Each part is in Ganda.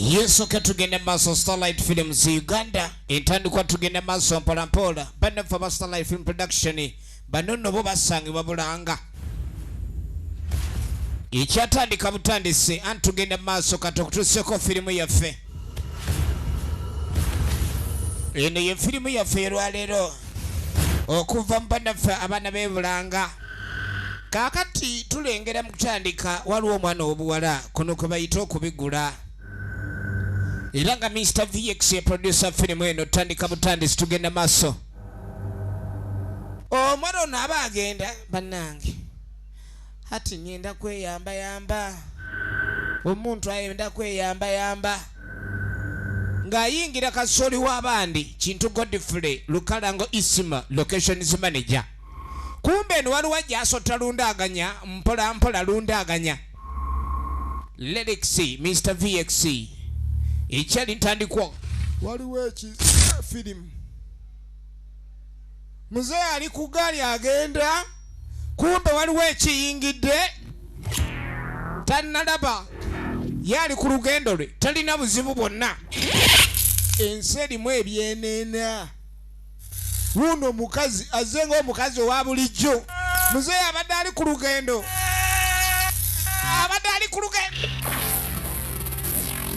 Yesu katugenda maso Starlight Films Uganda intandikwa tugenda maso mpolampola bana fa Starlight Film Production banono bo basangibwa Bulanga ikyatandika butandise antugenda maso katokutuseko filimu yaffe eno ye filimu yaffe lwalero okuva mbana fa abana be Bulanga kakati tulengera mu kutandika waliwo omwana obuwala kuno kwe bayita okubigula Ilanga Mr. VX ya producer filimu eno tandika butandisi tugenda maso omwana ono aba agenda bannange hati nyenda kweyamba omuntu ayenda kweyamba ng'ayingira kasoli w'abandi Kintu Godfrey Lukalango Isima locations manager kumbe eno waliwo ajasota lundaganya mpola lundaganya Lelixi Mr. VX ikyali ntandikwa waliwo filimu muzee ali ku gaali agenda kumbe waliwo ekiyingidde tannalaba yali ku lugendo lwe talina buzibu bwonna ensi erimu ebyeneena wuno omukazi azenga omukazi owa bulijjo muzee abadde ali ku lugendo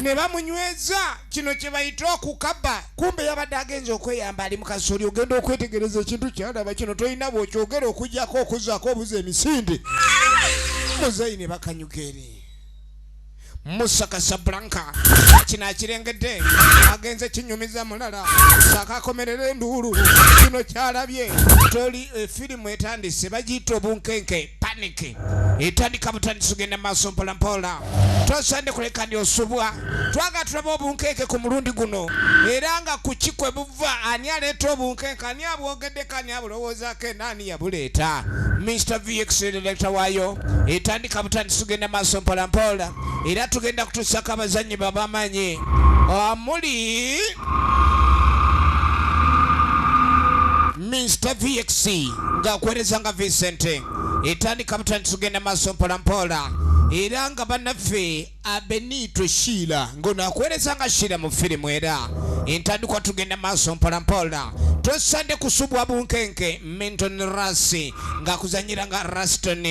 ne bamunyweza kino kye bayita okukaba kumbe yabadde agenza okweyamba ali mu kasoli ogenda okwetegereza ekintu kyalaba kino tolina bw'okyogera okujjako okuzaako obuza emisinde muzeyi ne bakanyuka eri Musa Casablanca kino akirengedde agenze kinyumiza mulala sakakomerera enduulu kino kyalabye toli filimu etandise bagiyita obunkenke panic etandika butandisi tugenda maaso mpolampola tosande kuleka ndi osubwa twaga tulaba obunkenke ku mulundi guno era nga ku kikwe buva ani aleeta obunkenke ani abwogeddeko ani abulowoozaako naani yabuleeta Mr. VX director waayo etandika butandisi tugenda maaso mpolampola era tugenda kutusaka abazanyi babamanyi amuli Mr. VX ng'akwereza nga Vincent etandika butandisi tugenda maaso mpolampola era nga bannaffe Abenito Sheila ngono akwereza nga Sheila mu filimu era entandikwa tugenda maaso mpolampola tosande kusubwa bunkenke Minton Rasi ng'akuzanyira nga Raston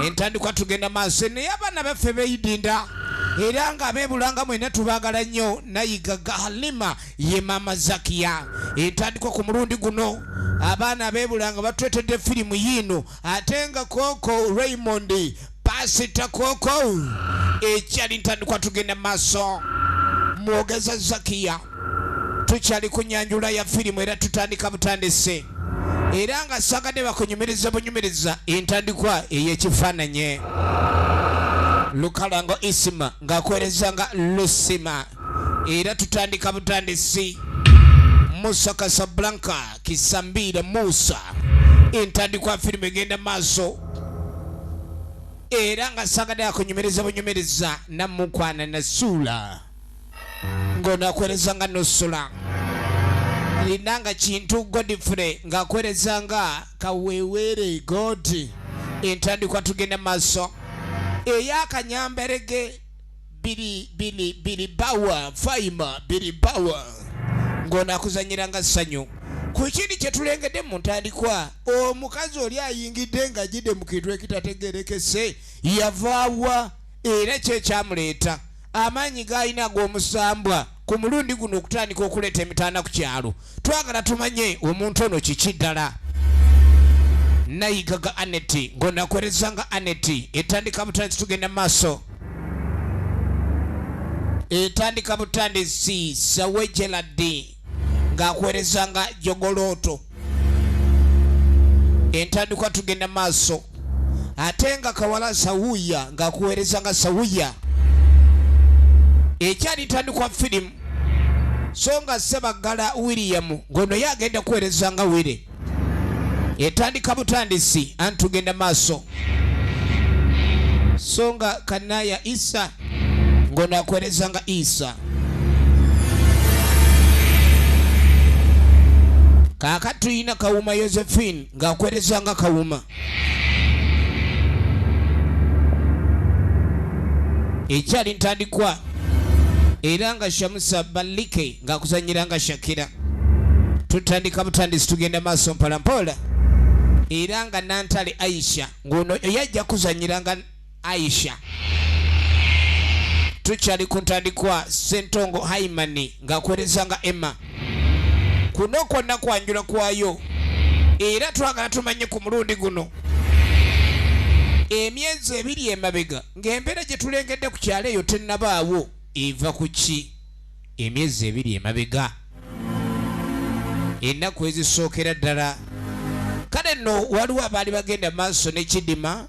entandikwa tugenda maaso naye abaana baffe beeyidinda era nga ab'ebulanga mwena tubaagala nnyo nayigaga Halima ye mama Zakia entandikwa ku mulundi guno abaana ab'ebulanga batwetedde filimu yino ate nga Koko Raymond Pasita Koko ekyali ntandikwa tugenda maaso mwogeza Zakia tukyali ku nyanjula ya filimu era tutandika butandise era nga sagadde bakunyumiriza bunyumiriza entandikwa ey'ekifaananye Lukalango Isima ng'akwereza nga Lusima era tutandika butandisi Musa Casablanca Kisambire Musa entandikwa filimu egenda maaso era nga sagadde akunyumiriza bunyumiriza namukwana na Sula ngono akwereza nga Nusula linanga Kintu Godfrey ng'akwereza nga Kawewere God entandikwa tugenda maaso eyakanyamberege bili bawa faima bili bawa ngona akuzanyira nga Ssanyu ku kindi kye tulengedde mu ntandikwa omukazi oli ayingidde nga jidde mu kintu ekitategerekese yavaawa era kye kyamuleeta amaanyi g'alina ag'omusambwa ku mulundi guno okutandika okuleeta emitaana ku kyalo twagala tumanye omuntu ono kiki ddala nayigaga Aneti ngona akwereza nga Aneti etandika butandisi tugenda maaso etandika butandisi Sawejeladi ng'akwereza nga Jogoloto entandikwa tugenda maaso ate nga Kawala Sawuya ng'akuwereza nga Sawuya ekyali ntandikwa filimu so nga Sebagala William ngono yagenda kuwereza nga Wire etandika butandisi antugenda maaso so nga Kanaya Isa ngono akwereza nga Isa kakati tulina Kawuma Josephine ng'akwereza nga Kawuma ekyali ntandikwa era nga Shamusa Balike ng'akuzanyira nga Shakira. Tutandika butandisi tugenda maaso mpolampola era nga Nantale Aisha ng'ono yajja kuzanyira nga Aisha. Tukyali ku ntandikwa Ssentongo Haimani ng'akuweereza nga Emma. Kuno kwonna kwanjula kwayo era twagala tumanye ku mulundi guno emyezi 2 emabega ng'embeera gye tulengedde ku kyalo eyo tennabaawo eva ku ki? Emyezi 2 emabega, ennaku ezisookera ddala. Kale nno waliwo abaali bagenda maaso ne Kidima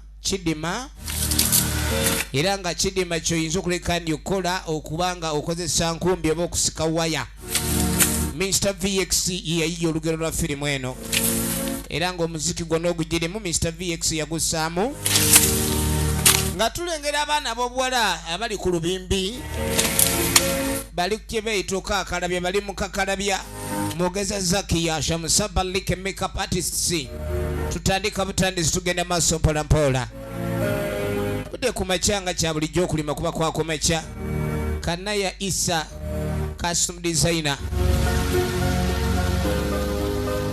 era nga Kidima ky'oyinza okuleka ndyokola okubanga okozesa nkumbi oba okusika waya. Mr VX yayiye olugero lwa firimu eno era ng'omuziki gwonna ogugirimu Mr VX yagusaamu nga tulengera abaana b'obuwala abali ku lubimbi bali kye beeyita okakalabya, bali mu kakalabya. Mwogeza Zakia Shamusa Balike makeup artists. Tutandika butandisi tugenda maaso mpolampola. Budde ku makyanga kya bulijjo okulima kuba kwakomecha. Kanaya Isa Custom Designer.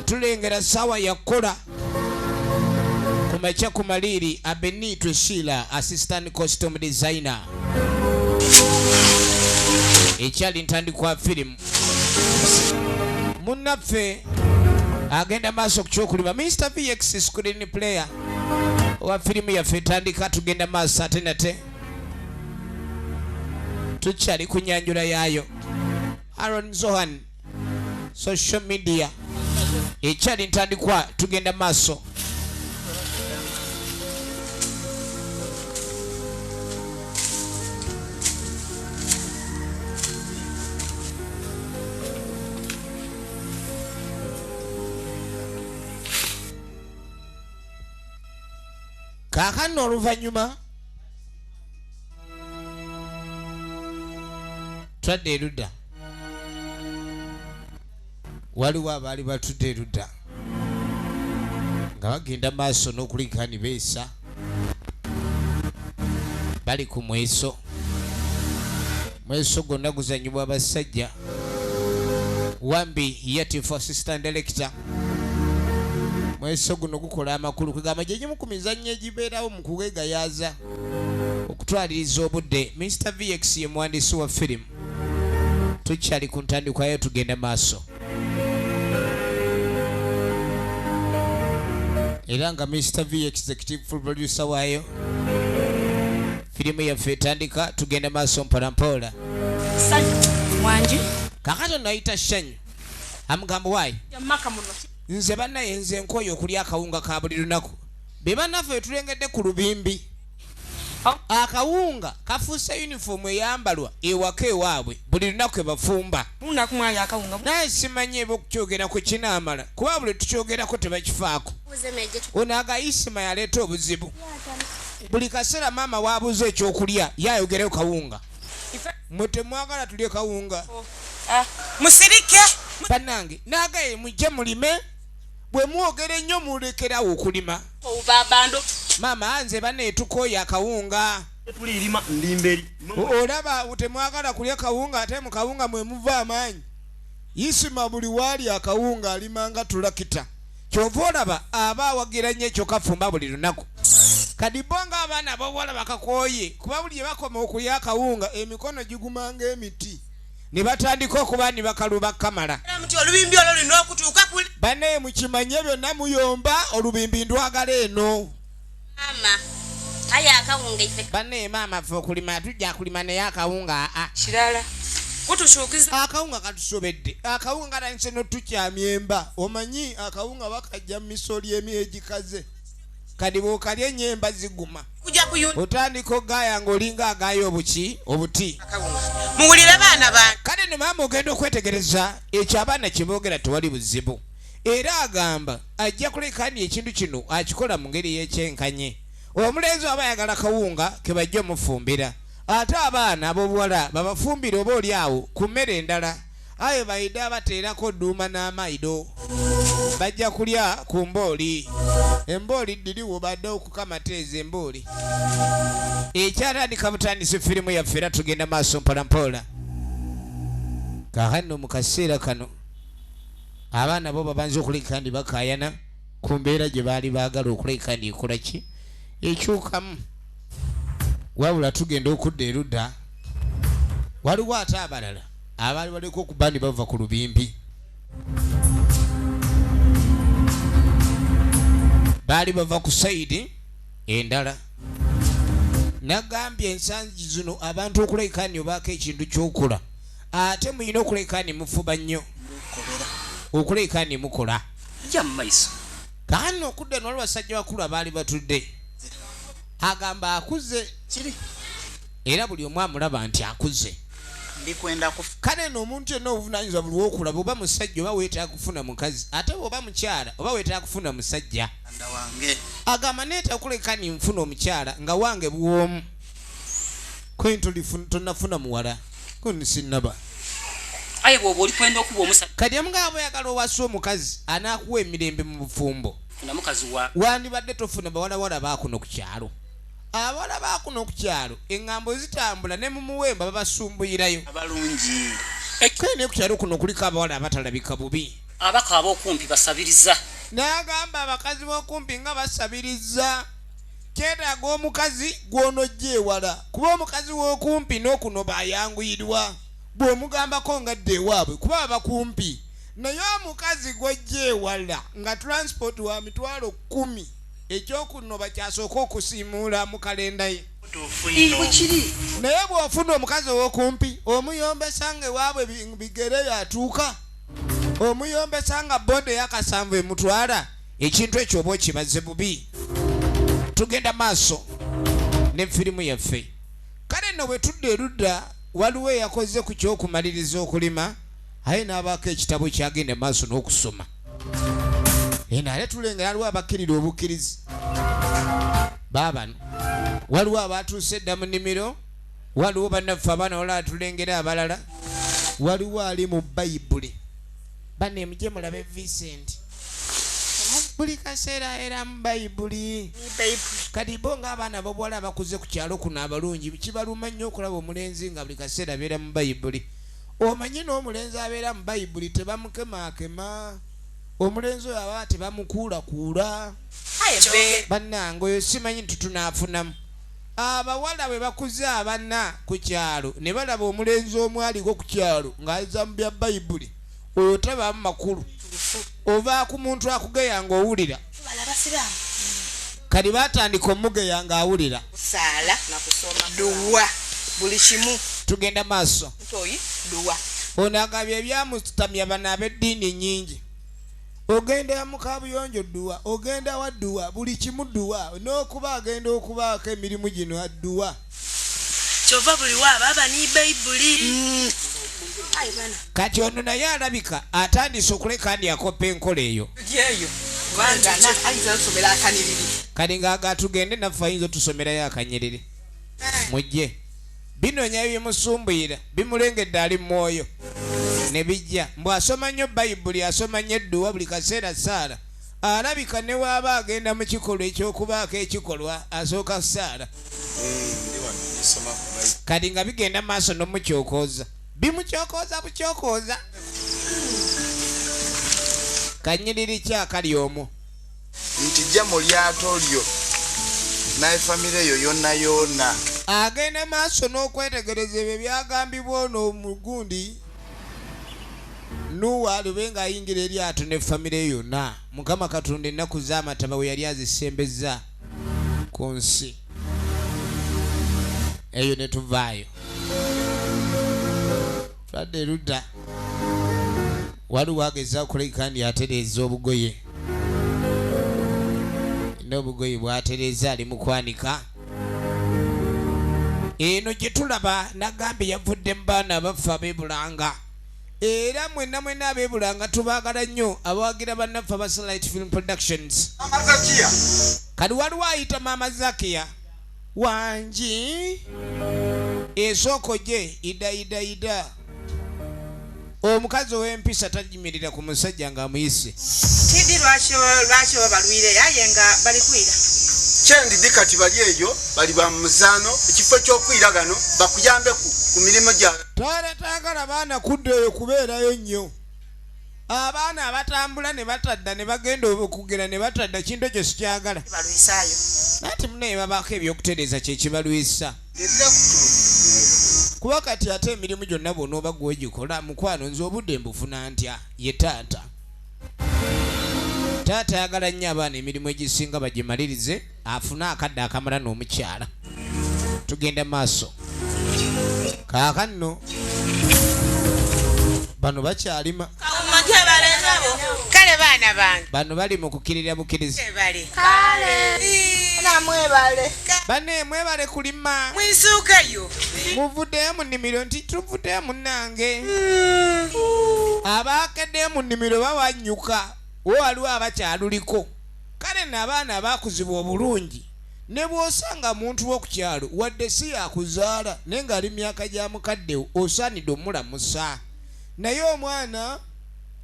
Tulengera sawa yakola kumacha kumaliri Abenito Sheila Assistant Costume Designer. Ekyali ntandikwa firimu munnaffe agenda maaso ku kyokulima Mr VX screen player wa firimu yaffe etandika tugenda maaso ate nate tukyali ku nyanjula yaayo. Aaron Zohan social media ekyali ntandikwa tugenda maaso. Kaakano oluvannyuma twadde erudda, waliwo abaali batudde erudda nga bagenda maaso n'okulinkani beesa bali ku mweso gwonna guzanyibwa abasajja. Wambi yatifu assistant director. Mweso guno gukola amakulu kwegamba gye gimu ku mizannyo egibeerawo mu kugegayaza okutwaliriza obudde. Mr VX ye muwandiisi wa firimu. Tukyali ku ntandikwayo tugenda maaso era nga Mr VX executive full producer waayo. Firimu yaffe etandika tugenda maaso mpolampola. Wanji Kakato nayita Shanyu amugamba waayi nze bannaye nze nkoyo okulya akawunga ka buli lunaku. Be bannaffe tulengedde ku lubimbi akawunga kafuuse uniform eyambalwa ewaka ewaabwe buli lunaku ebafumba. Naye simanyi eba okukyogera ku kinaamala kuba buli tukyogerako tebakifaako. Ono agayisima yaleeta obuzibu. Buli kaseera maama waabuze ekyokulya yayogereyo kawunga. Mwe temwagala tulye kawunga musirike bannange naagaye mujje mulime. Bwe mwogere nnyo mulekerawo okulima. Maama nze banne tukooye akawunga. Olaba temwagala kulya kawunga ate mu kawunga mwe muva amaanyi. Isima buli waali akawunga alimanga tulakita. Kyova olaba aba awagira nnyo ekyo kafumba buli lunaku. Kadibonga abaana b'obuwala bakakooye kuba buli gye bakoma okulya akawunga emikono gigumanga emiti. Ne batandika okuba ni bakaluba kamala. Olubimbi olwo lino okutuuka kuli. Banne mukimanye byonna muyomba olubimbi ndwagala eno. Mama aya akawunga ife. Banne maama ffe okulima tujja kulima naye akawunga kirala kutushukiza akawunga katusobedde. Akawunga nanse no tukyamyemba. Omanyi akawunga bakajja mu misoli emyegikaze. Kadi bw'okalya ennyemba ziguma. Otandika ogaya ng'olinga agaya obuti. Muwulire baana bange. Kale ne maama ogenda okwetegereza ekyo abaana kye boogera tewali buzibu. Era agamba ajja kulekani ekintu kino akikola mu ngeri y'ekyenkanye. Omulenzi aba ayagala kawunga ke bajja omufumbira. Ate abaana ab'obuwala babafumbira oba oli awo ku mmere endala. Ayo bayida bateerako dduuma n'amaido. Bajja kulya ku mbooli. Embooli ddiriwo badde okukamateeza embooli. Ekyatandika butandisi firimu yaffe era tugenda maaso mpolampola. kakano mu kaseera kano abaana bo babanza okuleka ndi bakayana ku mbeera gye baali baagala okuleka ndi ekola ki ekyukamu wabula tugenda okudda erudda waliwo ate abalala abaali baleka okuba ndi bava ku lubimbi baali bava ku sayidi endala nagambye ensangi zino abantu okulekaani obaako ekintu kyokola ate muyina okulekaani mufuba nnyo okulekaani mukola kaani okudda nwali basajja bakulu abaali batudde agamba akuze era buli omu amulaba nti akuze kale no omuntu yenna obuvunanyizibwa buli wokulaba oba musajja oba weetaaga kufuna mukazi ate oba mukyala oba weetaaga kufuna musajja agamba neeta okulekaani nfuna omukyala nga wange bwomu tonafuna muwala kunisinaba aye bwoba oli kwenda okuba omusajja kati amugaba oyagala owasa omukazi anaakuwa emirembe mu bufumbo funa mukazi wa wandibadde tofuna bawalawala baakuno ku kyalo abawala baakuno ku kyalo eŋŋambo zitambula ne mu muwemba babasumbuyirayo abalungi kene ku kyalo kuno kuliko abawala abatalabika bubi abakaaba okumpi basabiriza n'agamba abakazi b'okumpi nga basabiriza kyetaaga omukazi gw'onojja ewala kuba omukazi w'okumpi n'okuno bayanguyirwa bw'omugambako nga dda ewaabwe kuba abakumpi naye omukazi gw'ojja ewala nga transport wa mitwalo 10 ekyokuno bakyasooka okusiimuula mu kalenda ye naye bw'ofuna omukazi ow'okumpi omuyombesa nga ewaabwe bigere yatuuka omuyombesa nga bode yakasanvu emutwala ekintu ekyo oba okibaze bubi tugenda maaso ne firimu yaffe kale nno bwe tudda erudda waliwo eyakoze ku kyokumaliriza okulima aye n'abaako ekitabo kyagenda maaso n'okusoma naye tulengera waliwo abakkirira obukkirizi baabano waliwo abatuuse edda mu nnimiro waliwo bannaffe abaana walala tulengera abalala waliwo ali mu bayibuli bane mujje mulabe Vincent buli kaseera era mu bayibuli kati bo ng'abaana b'obuwala abakuze ku kyalo kuno abalungi kibaluma nnyo okulaba omulenzi nga buli kaseera abeera mu bayibuli omanyi n'omulenzi abeera mu bayibuli tebamukemaakema omulenzi oyo aba tebamukuulakuula bannange oyo simanyi nti tunaafunamu abawala bwe bakuze abanna ku kyalo ne balaba omulenzi omu aliko ku kyalo ng'aza mu bya bayibuli oyo tabamu makulu ova ku muntu akugeya ng'owulira kati batandika omugeya ng'awulira buli kimu tugenda maaso ono agambye ebyamutamya bano ab'eddiini nnyingi ogenda mu kabuyonjo dduwa ogenda wa dduwa buli kimu dduwa n'okuba agenda okubaako emirimu gino adduwa kyova buli waaba aba ni bayibuli kati ono naye alabika atandise okuleka yakopa enkola eyo kati ng'agatugende naffe ayinza otusomerayo akanyiriri mujje binonya ebimusumbuyira bimulengedde ali mu mwoyo ne bijja mbw asoma nnyo bayibuli asoma nnyo edduwa buli kaseera saala alabika ne waaba agenda mu kikolwa ekyokubaako ekikolwa asooka saala kati nga bigenda maaso n'omukyokooza bimukyokooza bukyokooza kanyiriri kyakali omwo nti jja mu lyato lyo naye famire eyo yonna yonna agenda maaso n'okwetegereza ebyo byagambibwa ono omugundi Nuwa lube nga ayingira eryato ne famire yonna Mukama Katonda ennaku z'amataba we yali azisembeza ku nsi eyo ne tuvaayo twadde erudda waliwo agezaako okuleka ndi atereeza obugoye n'obugoye bw'atereeza ali mu kwanika eno gye tulaba nagambye yavudde mu baana abaffe ab'ebulanga era mwenna ab'ebulanga tubaagala nnyo abawagira bannaffe aba Satellite Film Productions kati waliwo ayita Maama Zakia wangi esoko gye ida omukazi ow'empisa tajimirira ku musajja ng'amuyise tidi lwaki babalwire aye nga bali kwira kyendi dikati bali eyo bali ba muzaano ekifo ky'okwiragano bakuyambe ku mirimu gya toletagala baana kuddeeyo kubeerayo nnyo abaana abatambula ne batadda ne bagenda okugera ne batadda kintu ekyo sikyagala balwisaayo nati munaye babaako ebyokutereeza kyekibalwisa kuba kati ate emirimu gyonna bw'onooba gwegikola mukwano nze obudde mbufuna ntya ye taata ayagala nnyo abaana emirimu egisinga bagimalirize afune akadde akamala n'omukyala tugenda maaso kaakanno bano bakyalima kale baana bange bano bali mu kukirira bukirizi bane mwebale kulima mwisuukeyo muvuddeyo mu nnimiro nti tuvuddeyo munnange abaakeddeyo mu nnimiro bawanyuka waliwo abakyaluliko kale n'abaana abakuzibwa obulungi ne bw'osanga muntu w'okukyalo wadde si yakuzaala naye ng'ali myaka gya mukaddewo osaanidde omulamusa naye omwana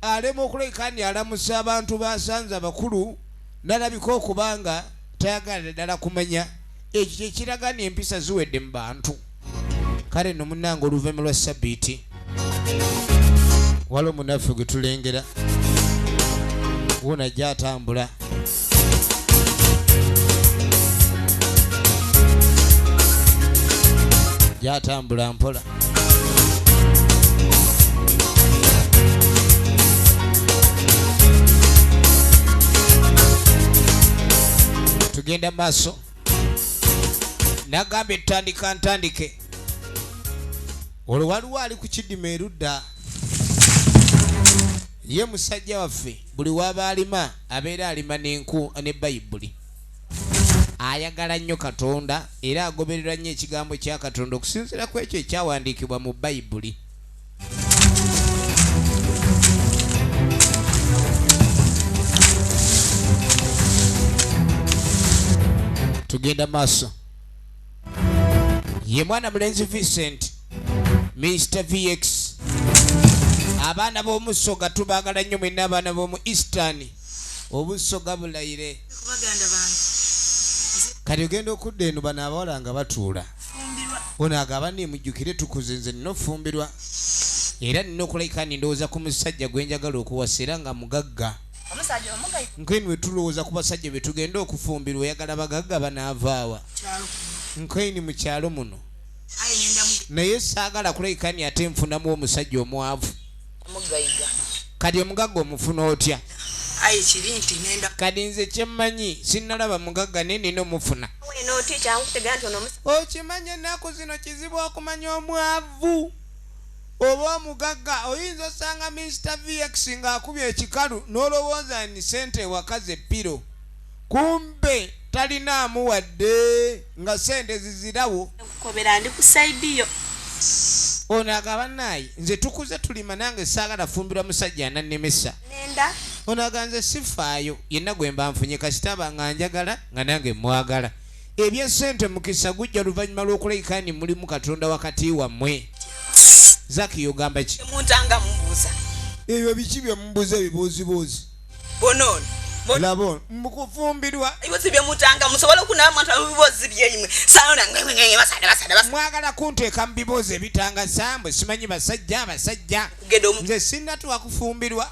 alema okulabika nti alamusa abantu basanze abakulu nalabika okubanga tayagala ddala kumanya ekyo kyekiraga ni empisa ziwedde mu bantu kale nno munnange oluvannyuma lwa sabbiiti waliwo munaffe gwe tulengera wona gyatambula gyatambula mpola tugenda maaso nagamba etutandika ntandike olwo waliwo ali ku kiddima erudda ye musajja waffe buli waba alima abeera alima n'enku ne bayibuli ayagala nnyo katonda era agoberera nnyo ekigambo kya katonda okusinziira ku ekyo ekyawandiikibwa mu bayibuli tugenda maaso ye mwana mulenzi Vincent Mr. VX abaana b'omusoga tubaagala nnyo mwenna abaana b'omu Eastern obusoga bulayire kati ogenda okudda eno bano abawala nga batuula ono agaba nimujjukire tukuze nze nina ofumbirwa era nina okulabika ndowooza ku musajja gwe njagala okuwasa era nga mugagga nkeni we tulowooza ku basajja be tugenda okufumbirwa oyagala bagagga banaavaawa nkeni mu kyalo muno naye saagala kulabika ni ate nfunamu omusajja omwavu kati omugagga omufuna otya kati nze kyemmanyi sinnalaba mugagga naye nina omufuna okimanyi ennaku zino kizibu okumanya omwavu oba omugagga oyinza osanga Mr. VX ng'akubye ekikalu n'olowooza ni sente wakaze piro kumbe talinaamu wadde nga sente zizirawo ono agaba naye nze tukuze tulima nange saagala fumbirwa musajja anannemesa ono aganze sifaayo yenna gwe mba nfunye kasitaba nga njagala nga nange mwagala ebyesente mukisa gujja luvannyuma lw'okulabika ni mulimu katonda wakati wammwe Zaki yogamba ki muntanga mbuuza ebyo biki bye mbuuza ebibuuziboozi bonono labo mukufumbirwa ebibuuzi bye mutanga musobola okunaba muntu ebibuuzi byeyimwe saona basada mwagala kunteeka mu bibuuzi ebitanga sambwe simanyi basajja nze sinnatuwa kufumbirwa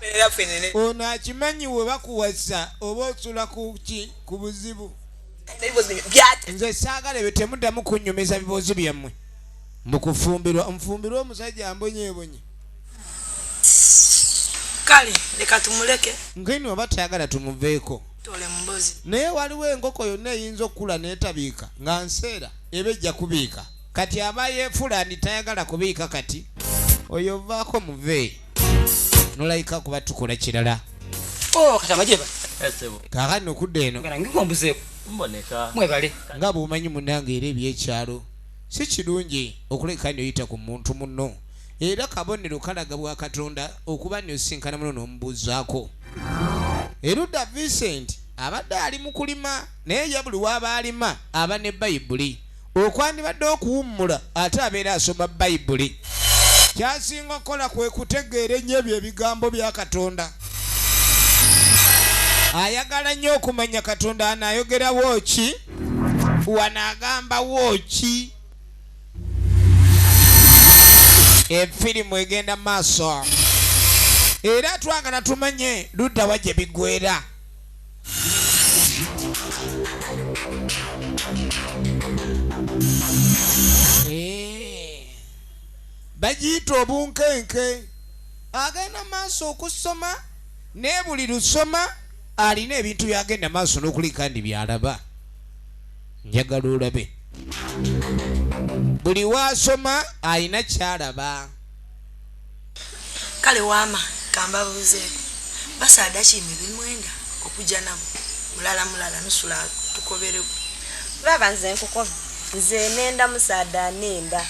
ono akimanyi we bakuwasa oba osula ku buzibu nze saagala ebyo temuddamu kunnyumiza bibuuzi byammwe mukufumbirwa nfumbirwa omusajja ambonyebonye kale leka tumuleke ngeni oba tayagala tumuveeko tole mumbozi naye waliwo enkoko yonna eyinza okukula n'etabiika nga nseera eba ejja kubiika kati aba yeefulani tayagala kubiika kati oyo ovaako muve nolayika kuba tukola kirala kaakati okudda eno nga bw'omanyi munnange era ebyekyalo si kirungi okuleka nyoyita ku muntu muno era kabonero kalaga bwa katonda okuba nyosinkana muno n'omubuuzaako erudda Vincent abadde ali mu kulima naye ya buli waba alima aba ne bayibuli okwandibadde okuwummula ate abeera asoma bayibuli kyasinga okukola kwe kutegeera ennyo ebyo ebigambo bya katonda ayagala nnyo okumanya katonda anaayogerawo ki wanagamba woki efirimu egenda maaso era twagala tumanye luddawa gye bigwera. Bagiyita obunkenke agenda maaso okusoma ne buli lusoma alina ebintu byagenda maaso n'okulika ndi byalaba. Njagala olabe buli wasoma alina kyalaba. Kale wama kambabuzeeko basaada kimi bimwenda okujja nabo mulala nusula tukobereku baba nze nkukova nze nenda musaada nenda.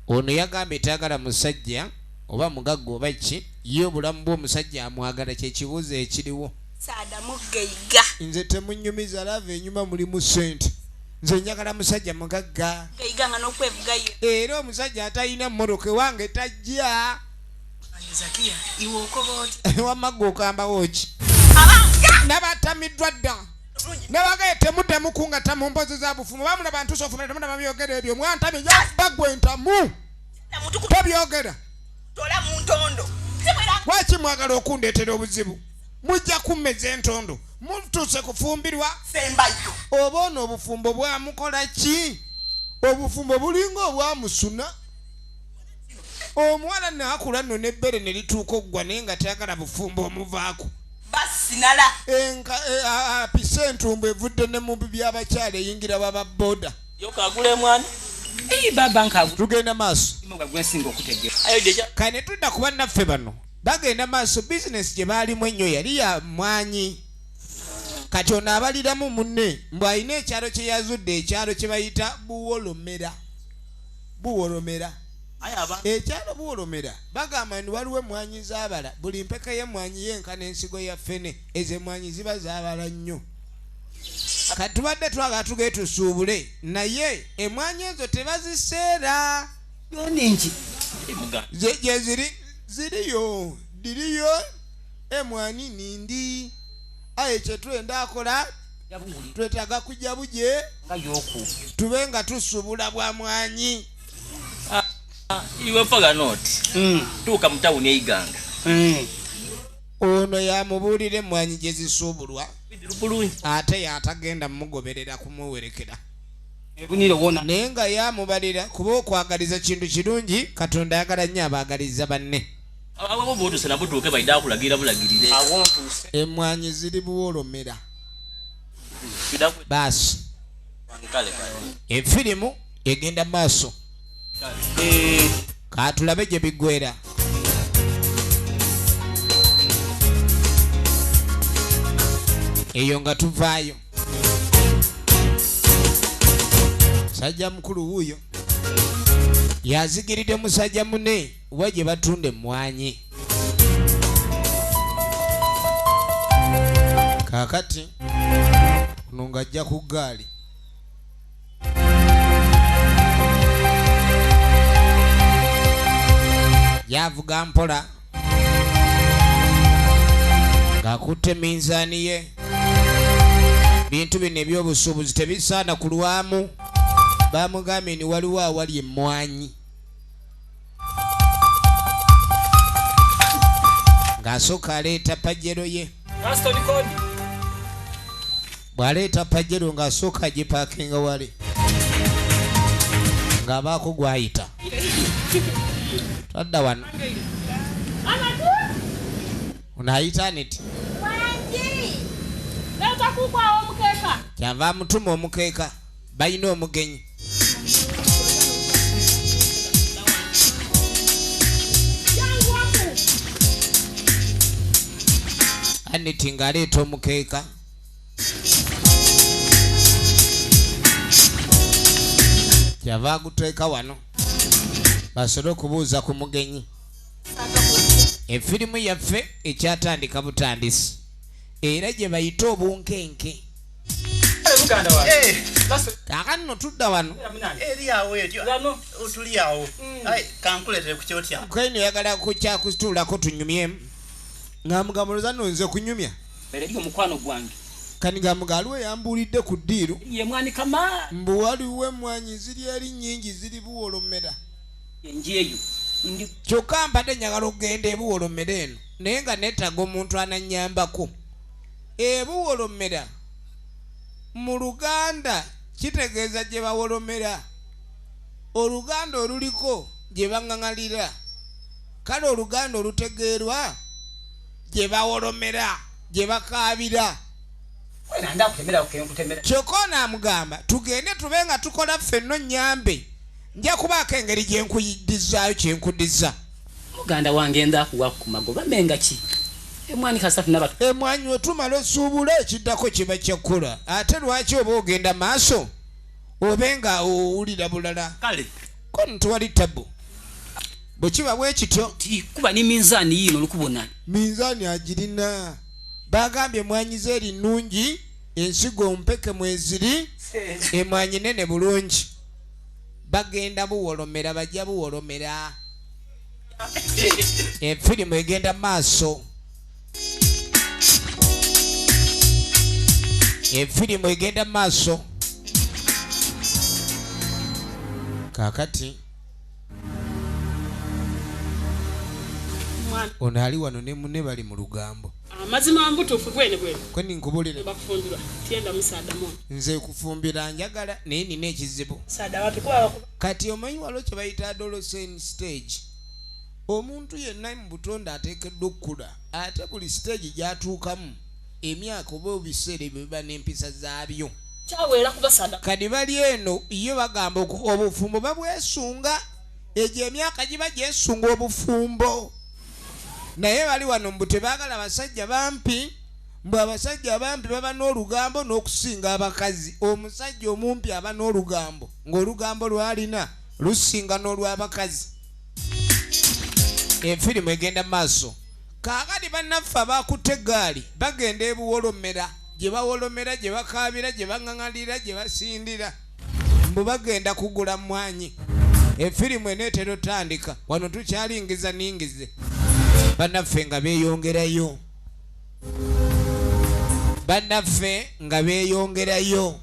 Ono yagambye tayagala musajja oba mugagga oba ki ye obulamu bw'omusajja amwagala kyekibuuzo ekiriwo. saada mugeiga Nze temunyumiza lava enyuma mulimu sente. Nze njagala musajja mugagga geiga nga n'okwevugayo era omusajja atalina mmoroka wange tajja. Zakia iwe okoboti Wamagga okambawo ki nabatamiddwa dda nabagaye temuddemukunga tamu mpozi za bufumu bamulaba ntuusa ofumira temudaba byogera ebyo mwantamye bagwe entamu tobyogera tola mu ntondo lwaki mwagala okundeetera obuzibu mujja kummeza entondo mutuuse kufumbirwa fembayo oba ono obufumbo bwamukola ki obufumbo bulinga obwamusuna omuwala naakula nno n'ebbere ne lituuka oggwa naye nga tayagala bufumbo omuvaako basinala apise entumbu evudde ne mu by'abakyala eyingira baba boda yokagule mwana baba nkavu tugenda maaso gwensinga okutegera ayo deja kane tudda ku bannaffe bano bagenda maaso bizinesi gye baalimu ennyo yali ya mwanyi kati ono abaliramu munne mbw alina ekyalo kye yazudde ekyalo kye bayita buwolomera ekyalo buwolomera bagamba nti waliwo emwanyi zaabala buli mpeka y'emwanyi yenka n'ensigo ya ffene ezo emwanyi ziba zaabala nnyo kati tubadde twagala tugee tusuubule naye emwanyi ezo tebaziseera yoningi gye ziriyo diriyo emwanyi nindi aye kyetwenda akola twetaaga kujja buje tube nga tusuubula bwa mwanyi. iwe faga noti tuuka mu tawuni eyiganga ono yamubuulira emwanyi gye zisuubulwa ate yatagenda mumugoberera kumuwerekera naye nga yamubalira kuba okwagaliza kintu kirungi Katonda ayagala nnyo abaagaliza banne. abo botuuse nabo tuuke baide akulagira bulagirire Emwanyi ziri buwolomera baasi efirimu egenda maaso katulabe gye biggwera. Eyo nga tuvaayo musajja mukulu wuuyo yazigiridde musajja munne wa gye batunda emmwanyi. Kaakati ono ng'ajja ku ggaali yavuga mpola ng'akutte minzaani ye. Bintu bino eby'obusuubuzi tebisaana kulwamu. Bamugambye ni waliwo awali emmwanyi ng'asooka aleeta pajero ye. Bw'aleeta pajero ng'asooka agipaakinga wali ng'abaako gw'ayita twadda wano unaayita niti kyava amutuma omukeeka balina omugenyi. Aniti ng'aleeta omukeeka kyava aguteeka wano basobole okubuuza ku mugenyi. Efirimu yaffe ekyatandika butandisi era gye bayita obunkenke. Kaakati nno tudda wano eriawo etyo otuliawo kankuletere ku kyotya kaino yagala kukyakutuulako tunyumyemu ng'amugamuloza nno nze kunyumya eri omukwano gwange Kanigamugalo yambulidde ku ddiiro ye mwani kama mbu waliwo emmwanyi ziri eri nnyingi ziri Buwolomera enjeyo ndi kyokka mbadde njagala okugenda e Buwolomera eno naye nga neetaaga omuntu anannyambako. E Buwolomera mu Luganda kitegeeza gye bawolomera, Oluganda oluliko gye baŋŋaŋalira, kale Oluganda olutegeerwa gye bawolomera, gye bakaabira. nanda kutemera okutemera Kyokka onaamugamba tugende tube nga tukola ffenno nnyambe, nja kubaako engeri gye nkuyiddizaayo kye nkuddiza. muganda wange nda kuwa ku magoba menga ki emwani kasatu nabatu Emmwanyi we tumala osuubula ekiddako kiba kyakkola, ate lwaki oba ogenda maaso obe nga owulira bulala kale kono tewali ttabu bwe kiba bwe kityo. kuba ni minzaani yino lukubona Minzaani agirina, bagambye emmwanyi ze eri nnungi, ensigo mpeke mweziri, emmwanyi nene bulungi. Bagenda Buwolomera, bajja Buwolomera. Efirimu egenda maaso, efirimu egenda maaso. Kaakati ono ali wano ne munne bali mu lugambo. Amazima mbutuufu bwene Kwe nkubulire bakufumbirwa tyenda musaada mu nze kufumbira njagala naye nina ekizibu. saada wapi kuba Kati omanyi waliwo kye bayita adolescent stage. Omuntu yenna mu butonde ateekeddwa okkula, ate buli stage gy'atuukamu emyaka oba ebiseera ebyo biba n'empisa zaabyo. kyaweera kuba saada Kati bali eno ye bagamba obufumbo babwesunga, egyo emyaka giba gyesunga obufumbo. Naye bali wano mbu tebaagala abasajja bampi, mbu abasajja abampi baba n'olugambo n'okusinga abakazi. Omusajja omumpi aba n'olugambo ng'olugambo lw'alina lusinga n'olw'abakazi. Efirimu egenda maaso. Kaakati bannaffe abakutte eggaali bagenda e Buwolomera, gye bawolomera, gye bakaabira, gye baŋŋaŋalira, gye basindira, mbu bagenda kugula mmwanyi. Efirimu eneetera otandika wano tukyalingiza ningize. Bannaffe nga beeyongerayo, bannaffe nga beeyongerayo.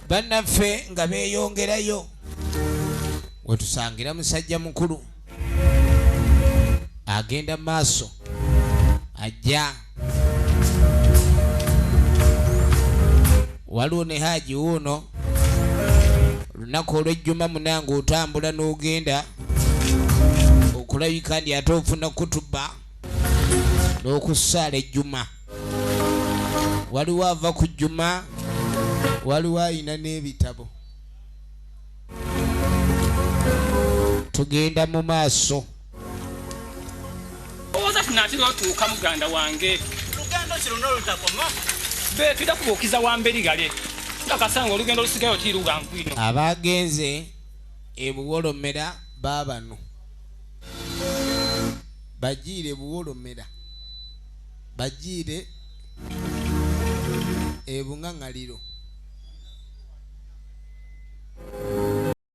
Bannaffe nga beeyongerayo. Wetusangira musajja mukulu agenda maaso, ajja waliwo ne Haji wuuno. Lunaku olw'ejjuma munange otambula n'ogenda okulabika ndi ate ofuna kutuba n'okusaala ejjuma. Waliwo ava ku jjuma, waliwo ayina n'ebitabo. Tugenda mu maaso. owoza tinatera otuuka muganda wange lugendo kiro n'olutakoma be tujja kubuukiza wamberi gale nga kasanga olugendo olusigayo tirugangu ino. Abagenze e Buwolomera baabano bagiire Buwolomera, bagiire e Buŋŋaŋaliro.